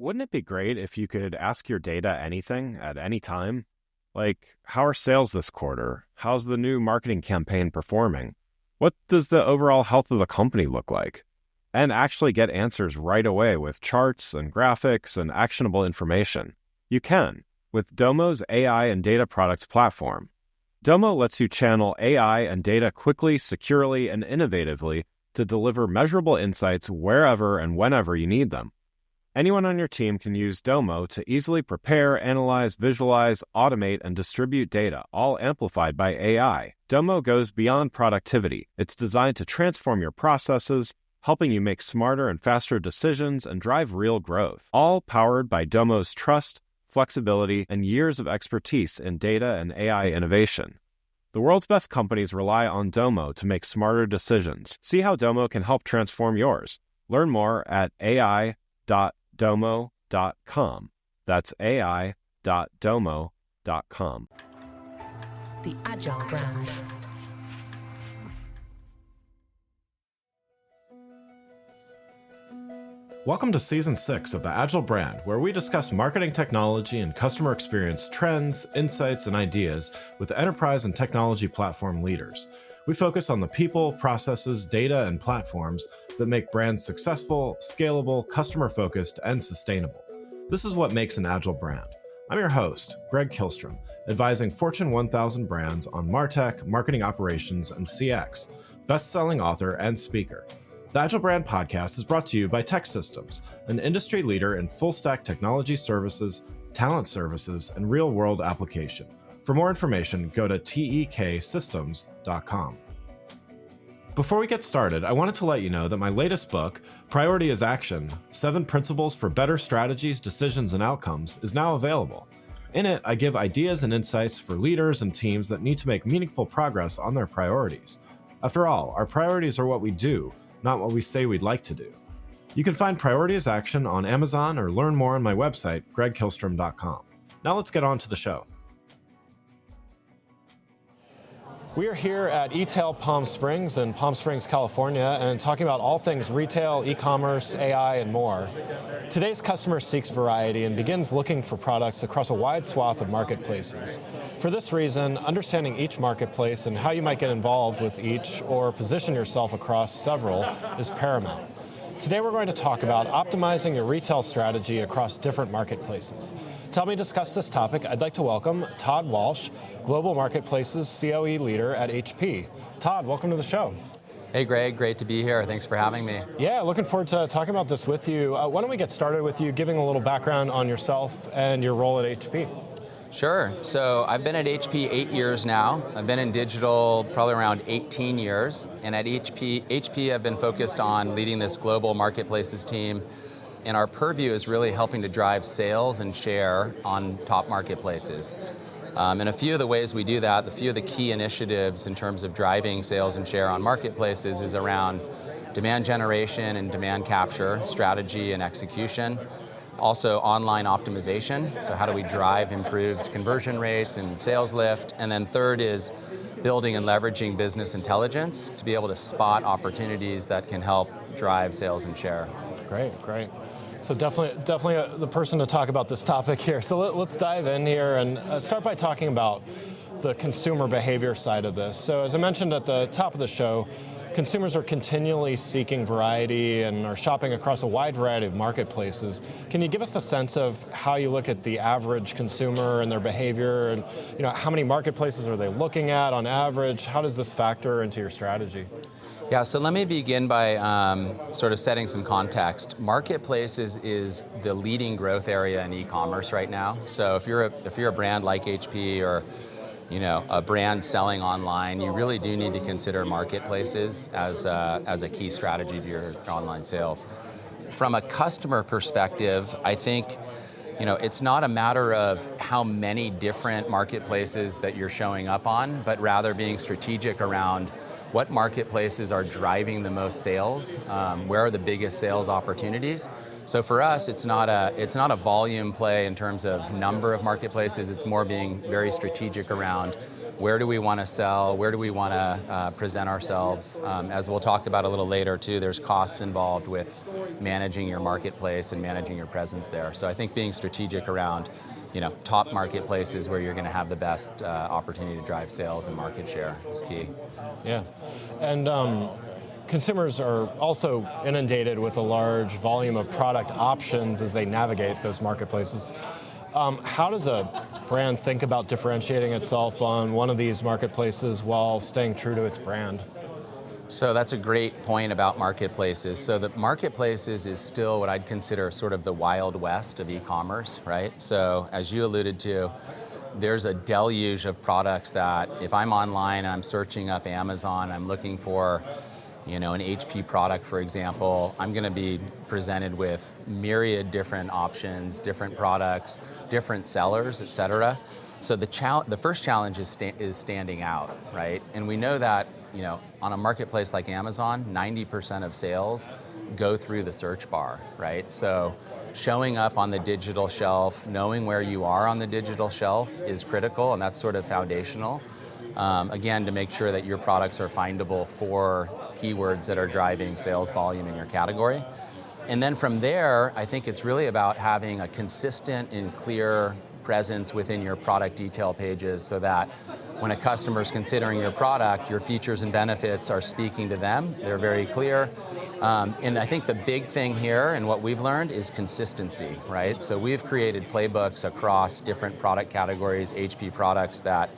Wouldn't it be great if you could ask your data anything at any time? Like, how are sales this quarter? How's the new marketing campaign performing? What does the overall health of the company look like? And actually get answers right away with charts and graphics and actionable information. You can with Domo's AI and data products platform. Domo lets you channel AI and data quickly, securely, and innovatively to deliver measurable insights wherever and whenever you need them. Anyone on your team can use Domo to easily prepare, analyze, visualize, automate, and distribute data, all amplified by AI. Domo goes beyond productivity. It's designed to transform your processes, helping you make smarter and faster decisions and drive real growth. All powered by Domo's trust, flexibility, and years of expertise in data and AI innovation. The world's best companies rely on Domo to make smarter decisions. See how Domo can help transform yours. Learn more at ai.domo.com. That's ai.domo.com. The Agile Brand. Welcome to Season 6 of the Agile Brand, where we discuss marketing technology and customer experience trends, insights, and ideas with enterprise and technology platform leaders. We focus on the people, processes, data, and platforms that make brands successful, scalable, customer-focused, and sustainable. This is what makes an Agile brand. I'm your host, Greg Kihlstrom, advising Fortune 1000 brands on MarTech, marketing operations, and CX, best-selling author and speaker. The Agile Brand Podcast is brought to you by TEKsystems, an industry leader in full-stack technology services, talent services, and real-world application. For more information, go to teksystems.com. Before we get started, I wanted to let you know that my latest book, Priority is Action: 7 Principles for Better Strategies, Decisions, and Outcomes, is now available. In it, I give ideas and insights for leaders and teams that need to make meaningful progress on their priorities. After all, our priorities are what we do, not what we say we'd like to do. You can find Priority is Action on Amazon or learn more on my website, gregkihlstrom.com. Now let's get on to the show. We are here at eTail Palm Springs in Palm Springs, California, and talking about all things retail, e-commerce, AI, and more. Today's customer seeks variety and begins looking for products across a wide swath of marketplaces. For this reason, understanding each marketplace and how you might get involved with each or position yourself across several is paramount. Today we're going to talk about optimizing your retail strategy across different marketplaces. To help me discuss this topic, I'd like to welcome Todd Walsh, Global Marketplaces COE Leader at HP. Todd, welcome to the show. Hey Greg, great to be here. Thanks for having me. Yeah, looking forward to talking about this with you. Why don't we get started with you giving a little background on yourself and your role at HP? Sure. So I've been at HP 8 years now. I've been in digital probably around 18 years. And at HP I've been focused on leading this global marketplaces team. And our purview is really helping to drive sales and share on top marketplaces. And a few of the ways we do that, a few of the key initiatives in terms of driving sales and share on marketplaces is around demand generation and demand capture, strategy and execution. Also online optimization, so how do we drive improved conversion rates and sales lift? And then third is building and leveraging business intelligence to be able to spot opportunities that can help drive sales and share. Great. So definitely the person to talk about this topic here. So let's dive in here and start by talking about the consumer behavior side of this. So as I mentioned at the top of the show, consumers are continually seeking variety and are shopping across a wide variety of marketplaces. Can you give us a sense of how you look at the average consumer and their behavior, and how many marketplaces are they looking at on average? How does this factor into your strategy? Yeah, so let me begin by sort of setting some context. Marketplaces is the leading growth area in e-commerce right now. So if you're a brand like HP or a brand selling online, you really do need to consider marketplaces as a key strategy to your online sales. From a customer perspective, I think it's not a matter of how many different marketplaces that you're showing up on, but rather being strategic around what marketplaces are driving the most sales, where are the biggest sales opportunities. So for us, it's not a volume play in terms of number of marketplaces. It's more being very strategic around where do we want to sell, where do we want to present ourselves. As we'll talk about a little later too, there's costs involved with managing your marketplace and managing your presence there. So I think being strategic around top marketplaces where you're going to have the best opportunity to drive sales and market share is key. Yeah, and consumers are also inundated with a large volume of product options as they navigate those marketplaces. How does a brand think about differentiating itself on one of these marketplaces while staying true to its brand? So that's a great point about marketplaces. So the marketplaces is still what I'd consider sort of the Wild West of e-commerce, right? So as you alluded to, there's a deluge of products that if I'm online and I'm searching up Amazon, I'm looking for an HP product, for example, I'm going to be presented with myriad different options, different products, different sellers, et cetera. So the first challenge is standing out, right? And we know that on a marketplace like Amazon, 90% of sales go through the search bar, right? So showing up on the digital shelf, knowing where you are on the digital shelf is critical, and that's sort of foundational. Again, to make sure that your products are findable for keywords that are driving sales volume in your category. And then from there, I think it's really about having a consistent and clear presence within your product detail pages so that when a customer is considering your product, your features and benefits are speaking to them. They're very clear. And I think the big thing here and what we've learned is consistency, right? So we've created playbooks across different product categories, HP products that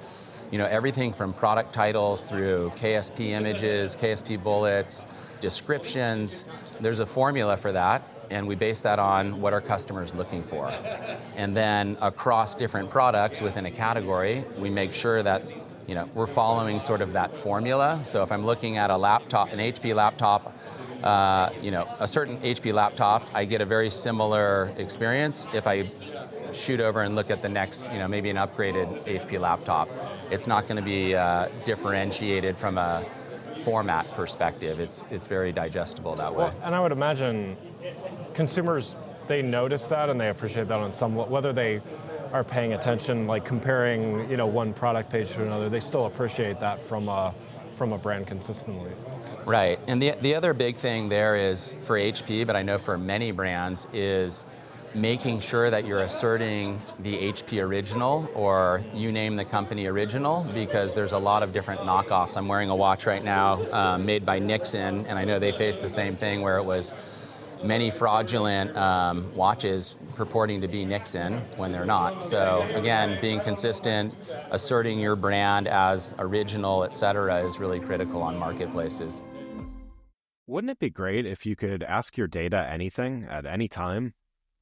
everything from product titles through KSP images, KSP bullets, descriptions. There's a formula for that, and we base that on what our customers looking for. And then across different products within a category, we make sure that we're following sort of that formula. So if I'm looking at a laptop, an HP laptop, a certain HP laptop, I get a very similar experience. If I shoot over and look at the next, maybe an upgraded HP laptop, it's not going to be differentiated from a format perspective. It's very digestible that way. Well, and I would imagine consumers, they notice that and they appreciate that on some, whether they are paying attention, like comparing, one product page to another, they still appreciate that from a brand consistently. Right, and the other big thing there is for HP, but I know for many brands, is making sure that you're asserting the HP original, or you name the company original, because there's a lot of different knockoffs. I'm wearing a watch right now made by Nixon, and I know they faced the same thing where it was many fraudulent watches purporting to be Nixon when they're not. So again, being consistent, asserting your brand as original, et cetera, is really critical on marketplaces. Wouldn't it be great if you could ask your data anything at any time?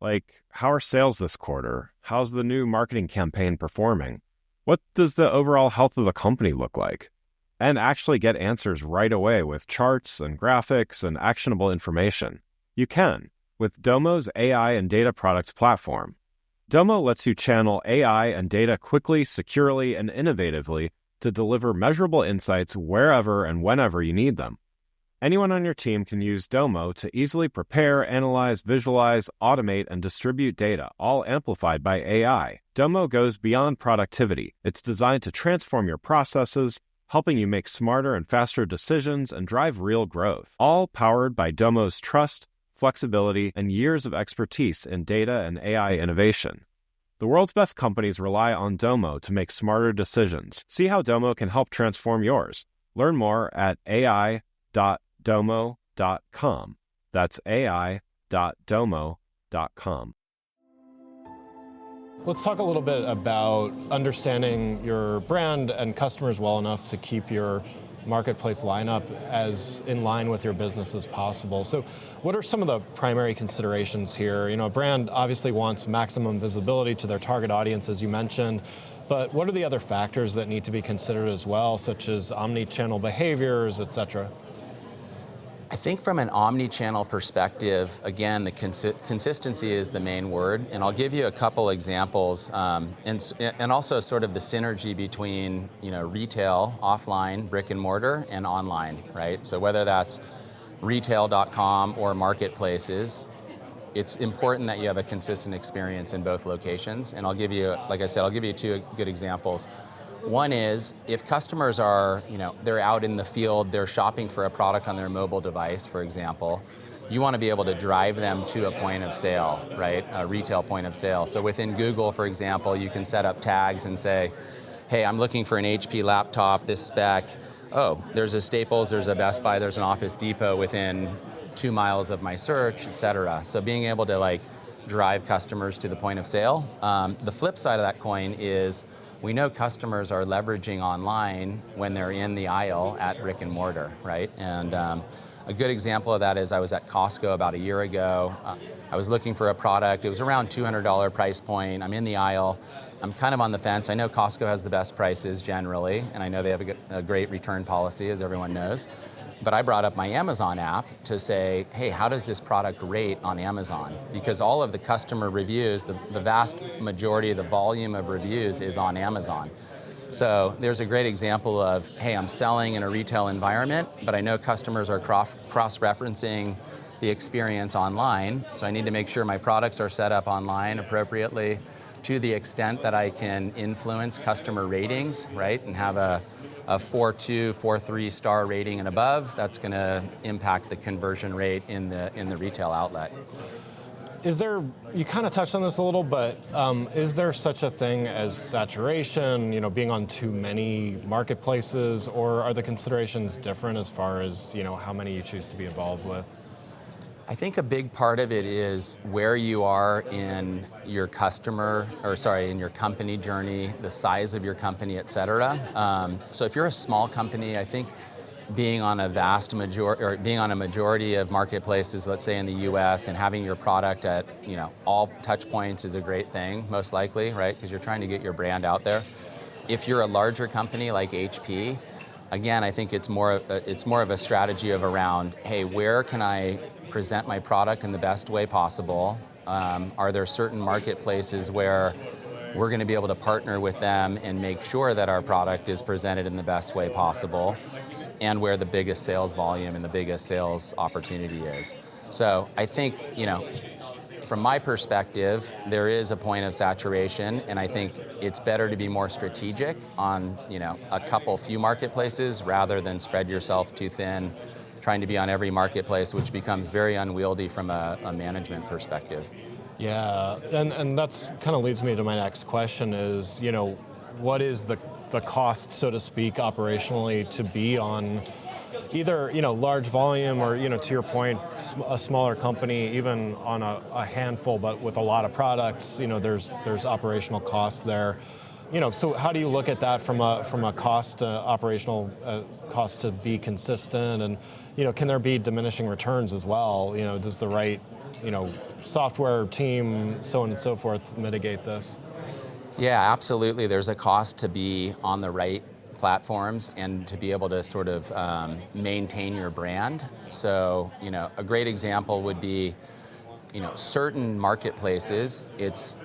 Like, how are sales this quarter? How's the new marketing campaign performing? What does the overall health of the company look like? And actually get answers right away with charts and graphics and actionable information. You can with Domo's AI and data products platform. Domo lets you channel AI and data quickly, securely, and innovatively to deliver measurable insights wherever and whenever you need them. Anyone on your team can use Domo to easily prepare, analyze, visualize, automate, and distribute data, all amplified by AI. Domo goes beyond productivity. It's designed to transform your processes, helping you make smarter and faster decisions and drive real growth. All powered by Domo's trust, flexibility, and years of expertise in data and AI innovation. The world's best companies rely on Domo to make smarter decisions. See how Domo can help transform yours. Learn more at ai.domo.com. That's ai.domo.com. Let's talk a little bit about understanding your brand and customers well enough to keep your marketplace lineup as in line with your business as possible. So what are some of the primary considerations here? A brand obviously wants maximum visibility to their target audience, as you mentioned, but what are the other factors that need to be considered as well, such as omni-channel behaviors, et cetera? I think from an omni-channel perspective, again, the consistency is the main word, and I'll give you a couple examples, and also sort of the synergy between retail, offline, brick and mortar, and online, right? So whether that's retail.com or marketplaces, it's important that you have a consistent experience in both locations, and I'll give you, like I said, I'll give you two good examples. One is, if customers are, they're out in the field, they're shopping for a product on their mobile device, for example, you want to be able to drive them to a point of sale, right? A retail point of sale. So within Google, for example, you can set up tags and say, hey, I'm looking for an HP laptop, this spec. Oh, there's a Staples, there's a Best Buy, there's an Office Depot within 2 miles of my search, et cetera. So being able to like drive customers to the point of sale. The flip side of that coin is we know customers are leveraging online when they're in the aisle at brick and mortar, right? And a good example of that is I was at Costco about a year ago. I was looking for a product. It was around $200 price point. I'm in the aisle. I'm kind of on the fence. I know Costco has the best prices generally, and I know they have a great return policy, as everyone knows. But I brought up my Amazon app to say, hey, how does this product rate on Amazon? Because all of the customer reviews, the vast majority of the volume of reviews is on Amazon. So there's a great example of, hey, I'm selling in a retail environment, but I know customers are cross-referencing the experience online, so I need to make sure my products are set up online appropriately to the extent that I can influence customer ratings, right, and have a 4.2, 4.3 star rating and above. That's going to impact the conversion rate in the retail outlet. Is there, you kind of touched on this a little, but is there such a thing as saturation, being on too many marketplaces, or are the considerations different as far as, how many you choose to be involved with? I think a big part of it is where you are in your in your company journey, the size of your company, et cetera. So if you're a small company, I think being on a majority of marketplaces, let's say in the US, and having your product at all touch points is a great thing, most likely, right? Because you're trying to get your brand out there. If you're a larger company like HP, again, I think it's more of a strategy of around, hey, where can I present my product in the best way possible? Are there certain marketplaces where we're going to be able to partner with them and make sure that our product is presented in the best way possible, and where the biggest sales volume and the biggest sales opportunity is? So I think, from my perspective, there is a point of saturation, and I think it's better to be more strategic on, a few marketplaces rather than spread yourself too thin, trying to be on every marketplace, which becomes very unwieldy from a management perspective. Yeah, and that's kind of leads me to my next question is, what is the cost, so to speak, operationally to be on either large volume or to your point, a smaller company, even on a handful but with a lot of products, there's operational costs there. So how do you look at that from a cost, operational cost to be consistent, and can there be diminishing returns as well? Does the right software team, so on and so forth, mitigate this? Yeah, absolutely. There's a cost to be on the right platforms and to be able to sort of maintain your brand. So, a great example would be, certain marketplaces, it's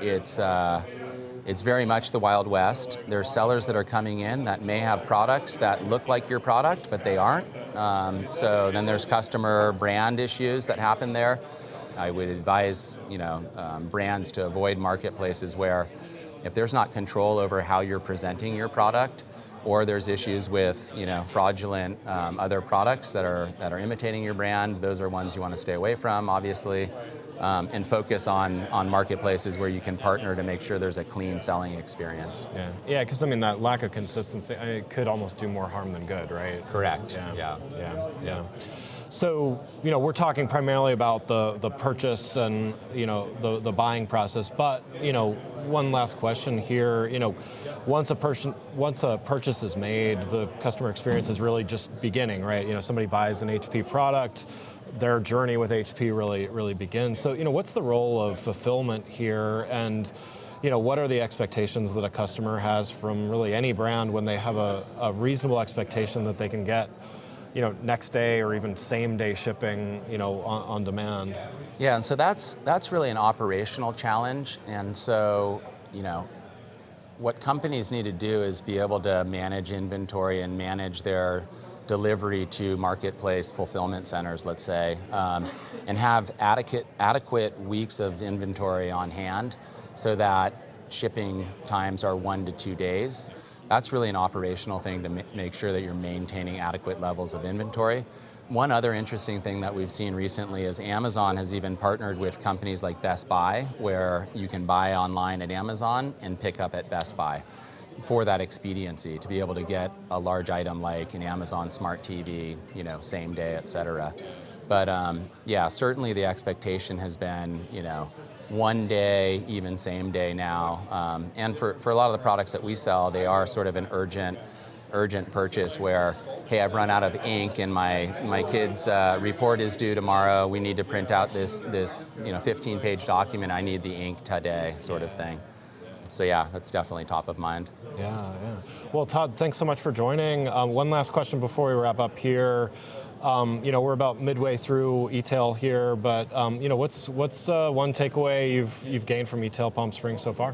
very much the Wild West. There's sellers that are coming in that may have products that look like your product, but they aren't. So then there's customer brand issues that happen there. I would advise, brands to avoid marketplaces where if there's not control over how you're presenting your product, or there's issues with fraudulent other products that are imitating your brand, those are ones you want to stay away from, obviously, and focus on marketplaces where you can partner to make sure there's a clean selling experience. Yeah, because that lack of consistency, it could almost do more harm than good, right? Correct. Yeah. So, we're talking primarily about the purchase and, the buying process, but, one last question here, once a purchase is made, the customer experience is really just beginning, right? Somebody buys an HP product, their journey with HP really begins. So, what's the role of fulfillment here, and, what are the expectations that a customer has from really any brand when they have a reasonable expectation that they can get next day or even same day shipping, on demand? Yeah, and so that's really an operational challenge. And so, what companies need to do is be able to manage inventory and manage their delivery to marketplace fulfillment centers, let's say, and have adequate weeks of inventory on hand so that shipping times are 1 to 2 days. That's really an operational thing to make sure that you're maintaining adequate levels of inventory. One other interesting thing that we've seen recently is Amazon has even partnered with companies like Best Buy, where you can buy online at Amazon and pick up at Best Buy for that expediency, to be able to get a large item like an Amazon Smart TV, same day, et cetera. But yeah, certainly the expectation has been, one day, even same day now. And for a lot of the products that we sell, they are sort of an urgent purchase where, hey, I've run out of ink and my kid's report is due tomorrow. We need to print out this 15-page document. I need the ink today, sort of thing. So yeah, that's definitely top of mind. Yeah. Well, Todd, thanks so much for joining. One last question before we wrap up here. We're about midway through eTail here, but what's one takeaway you've gained from eTail Palm Springs so far?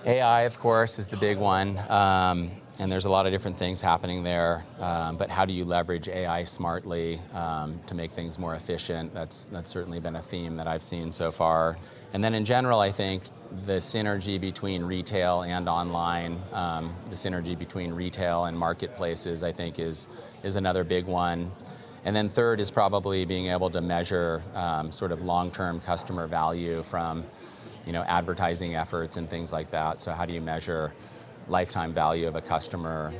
AI, of course, is the big one. And there's a lot of different things happening there, but how do you leverage AI smartly to make things more efficient? That's certainly been a theme that I've seen so far. And then in general, I think the synergy between retail and online, the synergy between retail and marketplaces, I think is another big one. And then third is probably being able to measure sort of long-term customer value from advertising efforts and things like that. So how do you measure lifetime value of a customer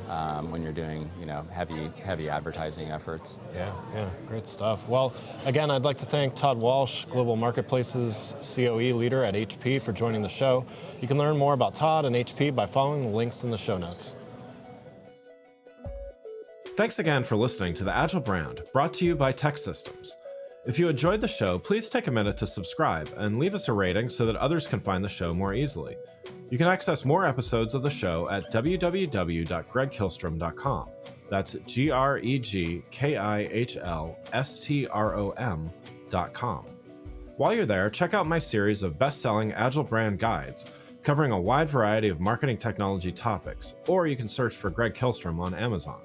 when you're doing heavy advertising efforts? Yeah, great stuff. Well, again, I'd like to thank Todd Walsh, Global Marketplaces COE Leader at HP, for joining the show. You can learn more about Todd and HP by following the links in the show notes. Thanks again for listening to The Agile Brand, brought to you by Tech Systems. If you enjoyed the show, please take a minute to subscribe and leave us a rating so that others can find the show more easily. You can access more episodes of the show at www.gregkillstrom.com. That's GregKihlstrom.com. While you're there, check out my series of best-selling Agile Brand guides covering a wide variety of marketing technology topics, or you can search for Greg Kihlstrom on Amazon.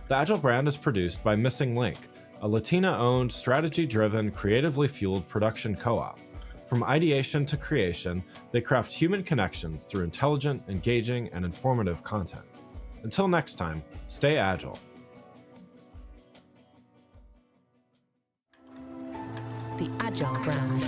The Agile Brand is produced by Missing Link, a Latina-owned, strategy-driven, creatively fueled production co-op. From ideation to creation, they craft human connections through intelligent, engaging, and informative content. Until next time, stay agile. The Agile Brand.